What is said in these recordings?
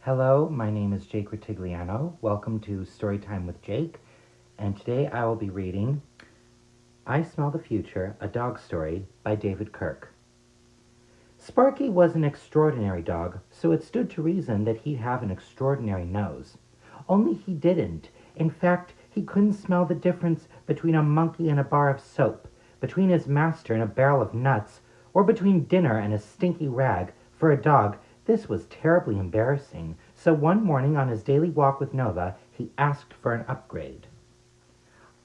Hello, my name is Jake Retigliano. Welcome to Storytime with Jake, and today I will be reading I Smell the Future, a Dog Story by David Kirk. Sparky was an extraordinary dog, so it stood to reason that he'd have an extraordinary nose. Only he didn't. In fact, he couldn't smell the difference between a monkey and a bar of soap, between his master and a barrel of nuts, or between dinner and a stinky rag. For a dog, this was terribly embarrassing, so one morning on his daily walk with Nova, he asked for an upgrade.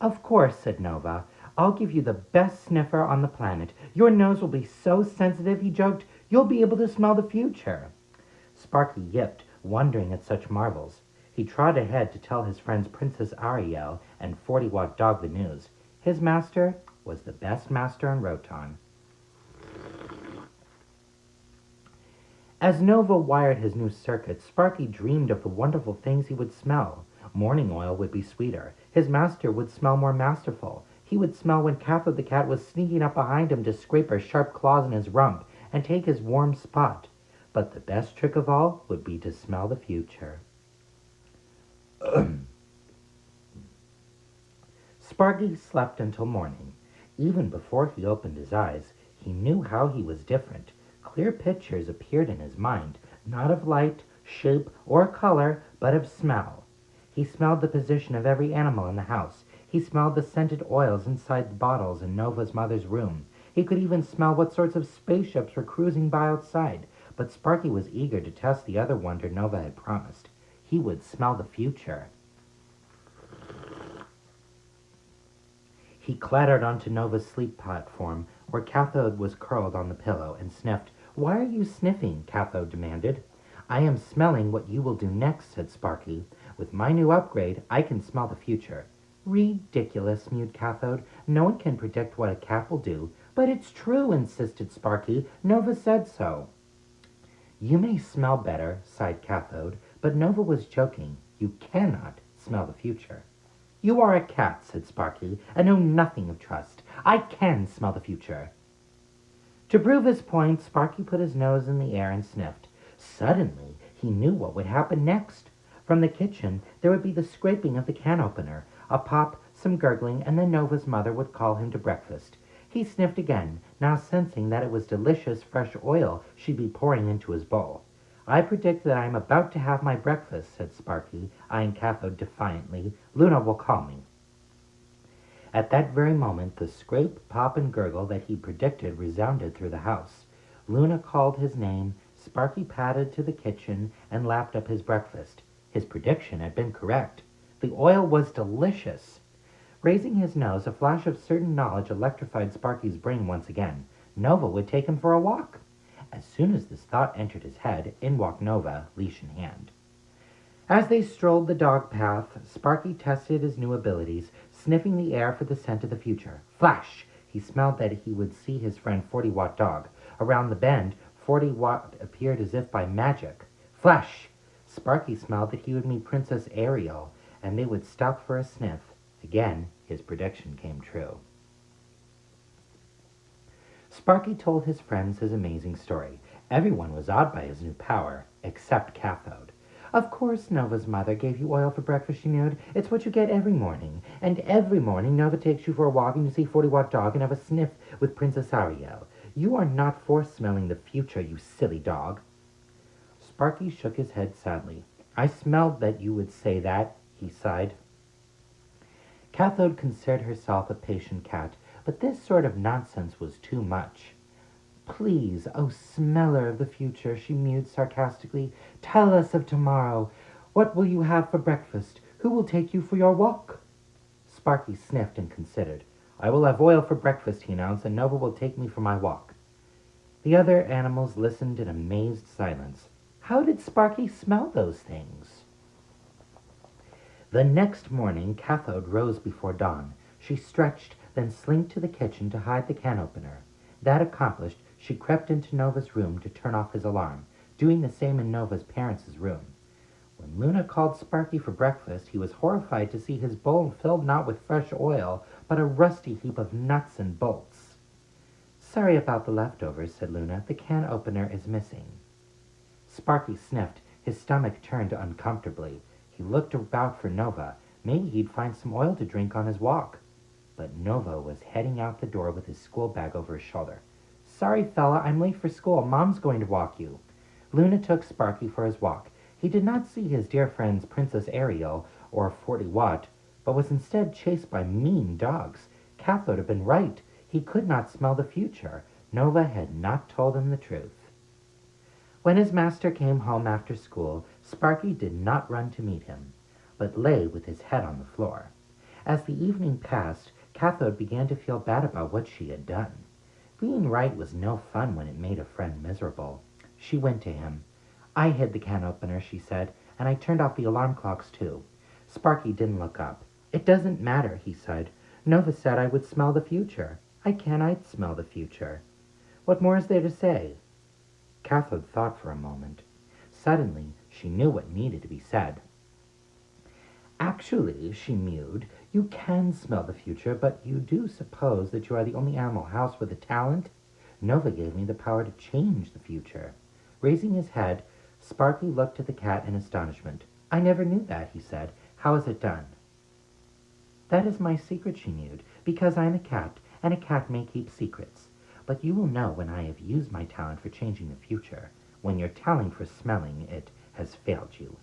Of course, said Nova. I'll give you the best sniffer on the planet. Your nose will be so sensitive, he joked, you'll be able to smell the future. Sparky yipped, wondering at such marvels. He trotted ahead to tell his friends Princess Ariel and 40-Watt Dog the news. His master was the best master in Roton. As Nova wired his new circuit, Sparky dreamed of the wonderful things he would smell. Morning oil would be sweeter. His master would smell more masterful. He would smell when Catho the cat was sneaking up behind him to scrape her sharp claws in his rump and take his warm spot. But the best trick of all would be to smell the future. Sparky slept until morning. Even before he opened his eyes, he knew how he was different. Clear pictures appeared in his mind, not of light, shape, or color, but of smell. He smelled the position of every animal in the house. He smelled the scented oils inside the bottles in Nova's mother's room. He could even smell what sorts of spaceships were cruising by outside. But Sparky was eager to test the other wonder Nova had promised. He would smell the future. He clattered onto Nova's sleep platform, where Cathode was curled on the pillow, and sniffed. Why are you sniffing? Cathode demanded. I am smelling what you will do next, said Sparky. With my new upgrade, I can smell the future. Ridiculous, mewed Cathode. No one can predict what a cat will do. But it's true, insisted Sparky. Nova said so. You may smell better, sighed Cathode, but Nova was joking. You cannot smell the future. You are a cat, said Sparky, and know nothing of trust. I can smell the future. To prove his point, Sparky put his nose in the air and sniffed. Suddenly, he knew what would happen next. From the kitchen, there would be the scraping of the can opener, a pop, some gurgling, and then Nova's mother would call him to breakfast. He sniffed again, now sensing that it was delicious fresh oil she'd be pouring into his bowl. I predict that I am about to have my breakfast, said Sparky, eyeing Cathode defiantly. Luna will call me. At that very moment, the scrape, pop, and gurgle that he predicted resounded through the house. Luna called his name, Sparky padded to the kitchen, and lapped up his breakfast. His prediction had been correct. The oil was delicious. Raising his nose, a flash of certain knowledge electrified Sparky's brain once again. Nova would take him for a walk. As soon as this thought entered his head, in walked Nova, leash in hand. As they strolled the dog path, Sparky tested his new abilities, sniffing the air for the scent of the future. Flash! He smelled that he would see his friend 40-Watt Dog. Around the bend, 40-Watt appeared as if by magic. Flash! Sparky smelled that he would meet Princess Ariel, and they would stop for a sniff. Again, his prediction came true. Sparky told his friends his amazing story. Everyone was awed by his new power, except Cathode. Of course Nova's mother gave you oil for breakfast, she mewed. It's what you get every morning. And every morning Nova takes you for a walk and you see 40-Watt Dog and have a sniff with Princess Ariel. You are not for smelling the future, you silly dog. Sparky shook his head sadly. I smelled that you would say that, he sighed. Cathode considered herself a patient cat, but this sort of nonsense was too much. Please, oh smeller of the future, she mewed sarcastically, tell us of tomorrow. What will you have for breakfast? Who will take you for your walk? Sparky sniffed and considered. I will have oil for breakfast, he announced, and Nova will take me for my walk. The other animals listened in amazed silence. How did Sparky smell those things? The next morning, Cathode rose before dawn. She stretched, then slinked to the kitchen to hide the can opener. That accomplished, she crept into Nova's room to turn off his alarm, doing the same in Nova's parents' room. When Luna called Sparky for breakfast, he was horrified to see his bowl filled not with fresh oil, but a rusty heap of nuts and bolts. Sorry about the leftovers, said Luna. The can opener is missing. Sparky sniffed. His stomach turned uncomfortably. He looked about for Nova. Maybe he'd find some oil to drink on his walk. But Nova was heading out the door with his school bag over his shoulder. Sorry, fella, I'm late for school. Mom's going to walk you. Luna took Sparky for his walk. He did not see his dear friends Princess Ariel or 40 Watt, but was instead chased by mean dogs. Cathode had been right. He could not smell the future. Nova had not told him the truth. When his master came home after school, Sparky did not run to meet him, but lay with his head on the floor. As the evening passed, Cathode began to feel bad about what she had done. Being right was no fun when it made a friend miserable. She went to him. I hid the can opener, she said, and I turned off the alarm clocks too. Sparky didn't look up. It doesn't matter, he said. Nova said I would smell the future. I cannot smell the future. What more is there to say? Cathode thought for a moment. Suddenly, she knew what needed to be said. Actually, she mewed, you can smell the future, but you do suppose that you are the only animal house with a talent? Nova gave me the power to change the future. Raising his head, Sparky looked at the cat in astonishment. I never knew that, he said. How is it done? That is my secret, she mewed, because I am a cat, and a cat may keep secrets. But you will know when I have used my talent for changing the future, when your talent for smelling it has failed you.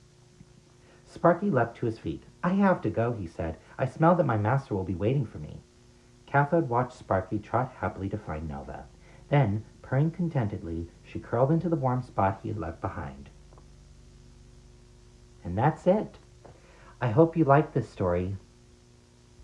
Sparky leapt to his feet. I have to go, he said. I smell that my master will be waiting for me. Cathode watched Sparky trot happily to find Nova. Then, purring contentedly, she curled into the warm spot he had left behind. And that's it. I hope you liked this story.